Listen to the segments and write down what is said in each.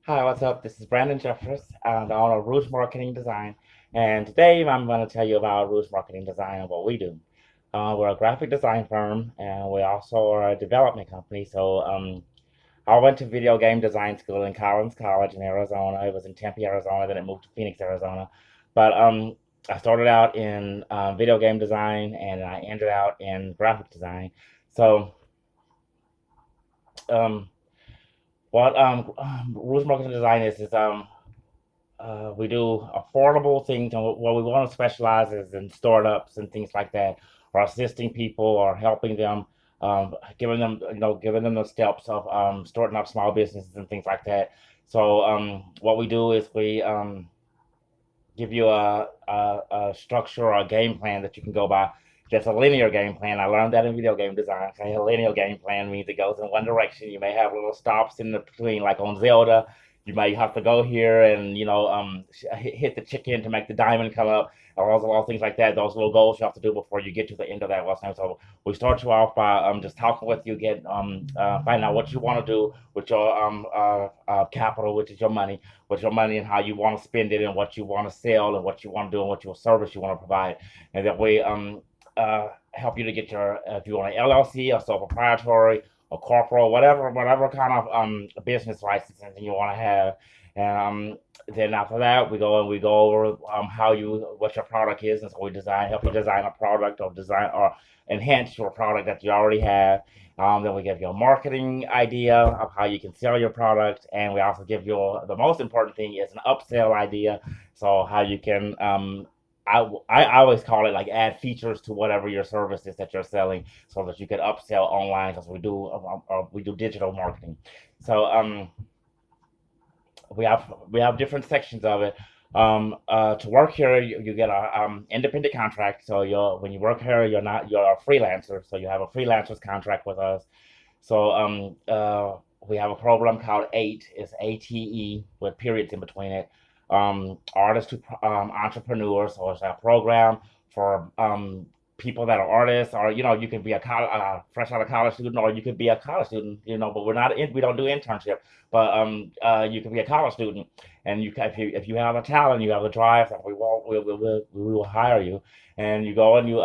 Hi, what's up? This is Brandon Jeffers, the owner of Rouge Marketing Design. And today I'm going to tell you about Rouge Marketing Design and what we do. We're a graphic design firm and we also are a development company. I went to video game design school in Collins College in Arizona. It was in Tempe, Arizona, then it moved to Phoenix, Arizona. But I started out in video game design and I ended out in graphic design. So, um, what Rouge Marketing Design is we do affordable things, and what we want to specialize is in startups and things like that, or assisting people or helping them, giving them the steps of starting up small businesses and things like that. What we do is we give you a structure or a game plan that you can go by. That's a linear game plan. I learned that in video game design. Okay, a linear game plan means it goes in one direction. You may have little stops in the between, like on Zelda. You might have to go here and hit the chicken to make the diamond come up, or all things like that. Those little goals you have to do before you get to the end of that lesson. So we start you off by just talking with you, find out what you want to do with your capital, which is your money, and how you want to spend it and what you want to sell and what you want to do and what your service you want to provide. And that way help you to get your if you want an LLC or sole proprietary or corporal, whatever kind of business licensing you want to have. And then after that we go over what your product is, and so we help you design a product or design or enhance your product that you already have. Then we give you a marketing idea of how you can sell your product, and we also give you the most important thing is an upsell idea. So how you can I always call it like add features to whatever your service is that you're selling, so that you can upsell online, because we do digital marketing. So we have different sections of it. To work here, you get a independent contract. So when you work here, you're a freelancer. So you have a freelancer's contract with us. We have a program called ATE. It's ATE with periods in between it. Artist to entrepreneurs. So it's a program for people that are artists, or you can be fresh out of college student, or you could be a college student. But we don't do internship. But you can be a college student, and if you have a talent, you have a drive, then we will hire you, and you go and you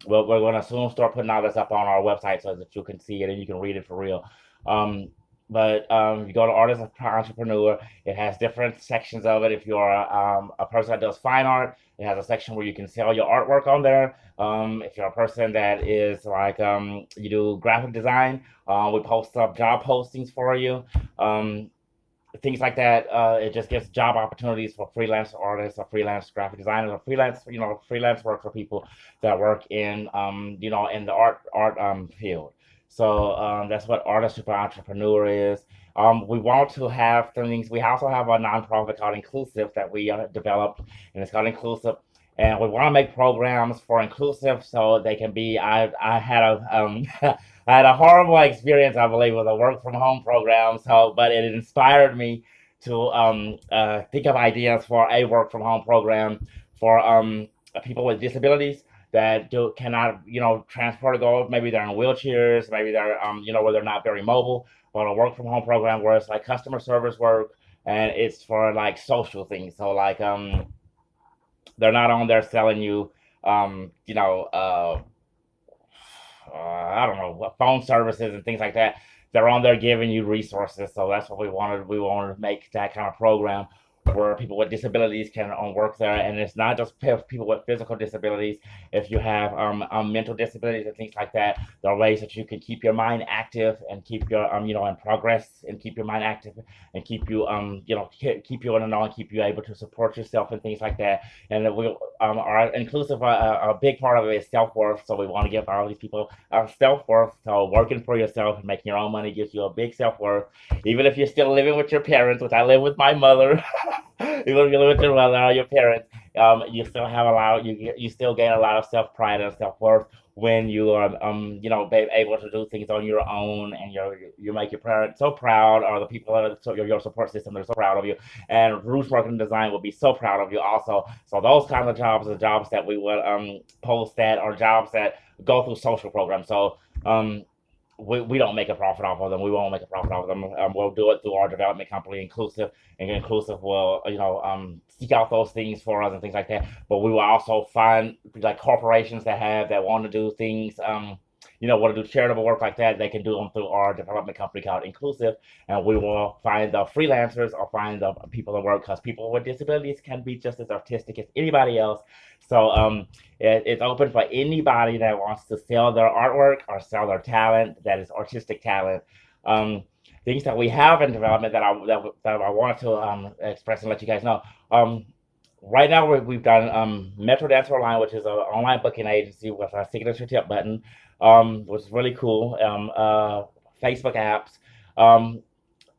we're going to soon start putting all this up on our website so that you can see it and you can read it for real. Um, but you go to Artist Entrepreneur, it has different sections of it. If you're a person that does fine art, it has a section where you can sell your artwork on there. If you're a person that is like you do graphic design, we post up job postings for you. Um, Things like that. It just gives job opportunities for freelance artists or freelance graphic designers or freelance work for people that work in the art field. That's what Artist Super Entrepreneur is. We want to have things. We also have a nonprofit called Inclusive that we developed, and it's called Inclusive. And we want to make programs for inclusive so they can be. I had a I had a horrible experience, I believe, with a work from home program. But it inspired me to think of ideas for a work from home program for people with disabilities that cannot, transport or go. Maybe they're in wheelchairs, maybe they're, where they're not very mobile. But a work from home program where it's like customer service work, and it's for like social things. So like they're not on there selling you, um, you know, uh, I don't know, phone services and things like that. They're on there giving you resources. So that's what we wanted. We wanted to make that kind of program where people with disabilities can work there, and it's not just people with physical disabilities. If you have mental disabilities and things like that, there are ways that you can keep your mind active and keep your in progress, and keep your mind active and keep you keep you on and on, keep you able to support yourself and things like that. And we are inclusive. A big part of it is self worth. So we want to give all these people self worth. So working for yourself and making your own money gives you a big self worth. Even if you're still living with your parents, which I live with my mother, even if you live with your mother or your parents, you still have a lot. You still gain a lot of self pride and self worth when you are able to do things on your own, and you make your parents so proud, or the people that are your support system, they're so proud of you, and Rouge Marketing Design will be so proud of you also. So those kinds of jobs are jobs that we would post, that or jobs that go through social programs. So um we don't make a profit off of them. We won't make a profit off of them. We'll do it through our development company, Inclusive, and Inclusive will, seek out those things for us and things like that. But we will also find like corporations that want to do things, want to do charitable work like that. They can do them through our development company called Inclusive, and we will find the freelancers or find the people that work, because people with disabilities can be just as artistic as anybody else. So it's open for anybody that wants to sell their artwork or sell their talent, that is artistic talent. Um, Things that we have in development that I wanted to express and let you guys know. Um, right now we've done Metro Dancer Online, which is an online booking agency with a signature tip button, which is really cool. Facebook apps. Um,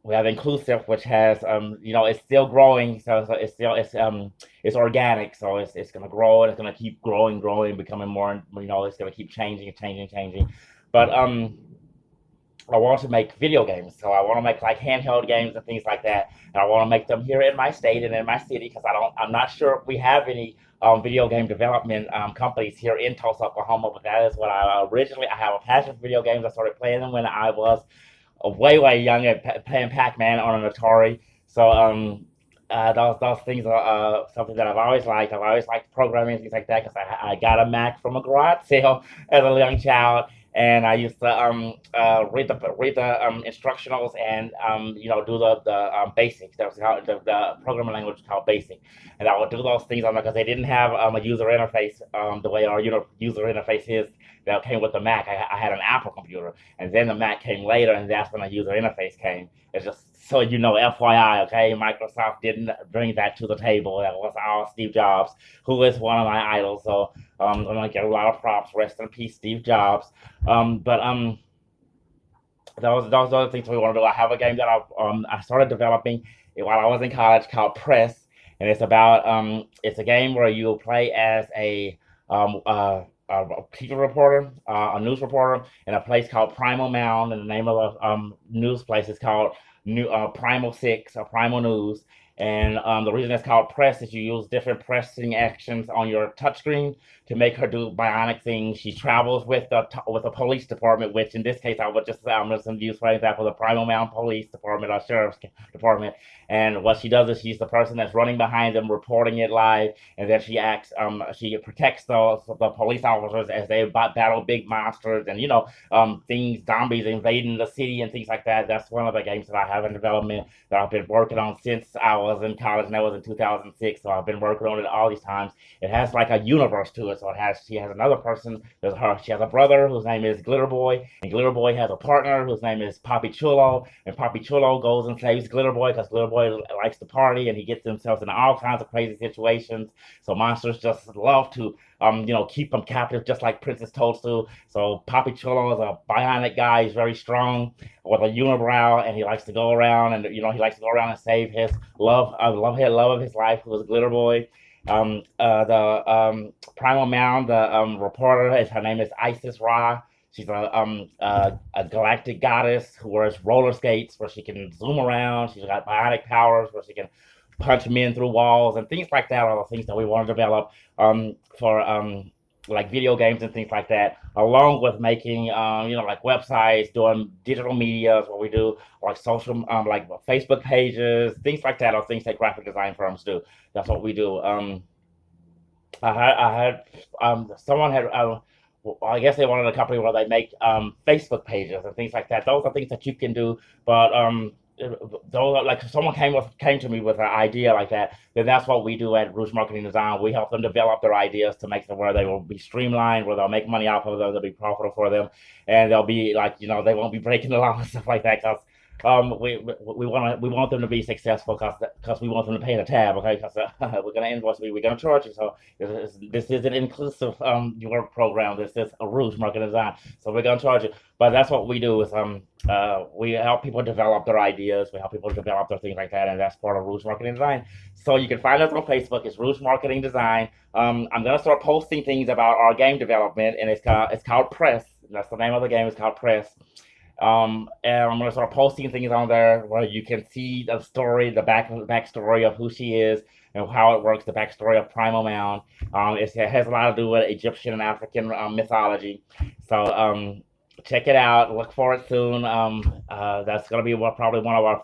we have Inclusive, which has it's still growing, so it's organic, so it's gonna grow and it's gonna keep growing, becoming more. It's gonna keep changing. But I want to make video games, so I want to make like handheld games and things like that, and I want to make them here in my state and in my city, because I'm not sure if we have any video game development companies here in Tulsa, Oklahoma. But that is what I have a passion for video games. I started playing them when I was way young at playing Pac-Man on an Atari. So those things are something that I've always liked. I've always liked programming and things like that, because I got a Mac from a garage sale as a young child, and I used to read the instructionals and do the basics. That was how the programming language was called Basic, and I would do those things on because they didn't have a user interface the way our user interface is that came with the Mac. I had an Apple computer, and then the Mac came later, and that's when the user interface came. It's just so FYI, okay, Microsoft didn't bring that to the table. That was all Steve Jobs, who is one of my idols. So I'm gonna get a lot of props. Rest in peace, Steve Jobs. But those are the things we want to do. I have a game that I started developing while I was in college called Press, and it's a game where you play as a teacher reporter, a news reporter, in a place called Primal Mound, and the name of the news place is called Primal Six or Primal News. And the reason it's called Press is you use different pressing actions on your touchscreen to make her do bionic things. She travels with the police department, which in this case I'm just going to use for example the Primal Mound Police Department or Sheriff's Department. And what she does is she's the person that's running behind them, reporting it live, and then she protects the police officers as they battle big monsters and things, zombies invading the city and things like that. That's one of the games that I have in development that I've been working on since I was in college, and that was in 2006. So I've been working on it all these times. It has like a universe to it. So she has another person. She has a brother whose name is Glitter Boy, and Glitter Boy has a partner whose name is Papi Chulo, and Papi Chulo goes and saves Glitter Boy because Glitter Boy likes to party and he gets himself in all kinds of crazy situations. So monsters just love to keep them captive, just like Princess Toadstool. So Papi Chulo is a bionic guy. He's very strong with a unibrow, and he likes to go around and save his love of his life, who was Glitter Boy. The Primal Mound, the reporter, her name is Isis Ra. She's a galactic goddess who wears roller skates where she can zoom around. She's got bionic powers where she can punch men through walls and things like that are the things that we want to develop for like video games and things like that, along with making like websites, doing digital medias, what we do, like social like Facebook pages, things like that are things that graphic design firms do. That's what we do. I had someone had I guess they wanted a company where they make Facebook pages and things like that. Those are things that you can do, but those are, like if someone came to me with an idea like that, then that's what we do at Rouge Marketing Design. We help them develop their ideas to make them where they will be streamlined, where they'll make money off of them, they'll be profitable for them, and they'll be like they won't be breaking the law and stuff like that. Because we want them to be successful because we want them to pay the tab, okay? Because we're gonna invoice you, we're gonna charge you. So this is an inclusive your program. This is a Rouge Marketing Design, so we're gonna charge you. But that's what we do is we help people develop their ideas, we help people develop their things like that, and that's part of Rouge Marketing Design. So you can find us on Facebook. It's Rouge Marketing Design. I'm gonna start posting things about our game development, and it's called Press. That's the name of the game. It's called Press. And I'm gonna start posting things on there where you can see the story, the backstory of who she is and how it works, the backstory of Primal Mound. It has a lot to do with Egyptian and African mythology. So check it out. Look for it soon. That's gonna be probably one of our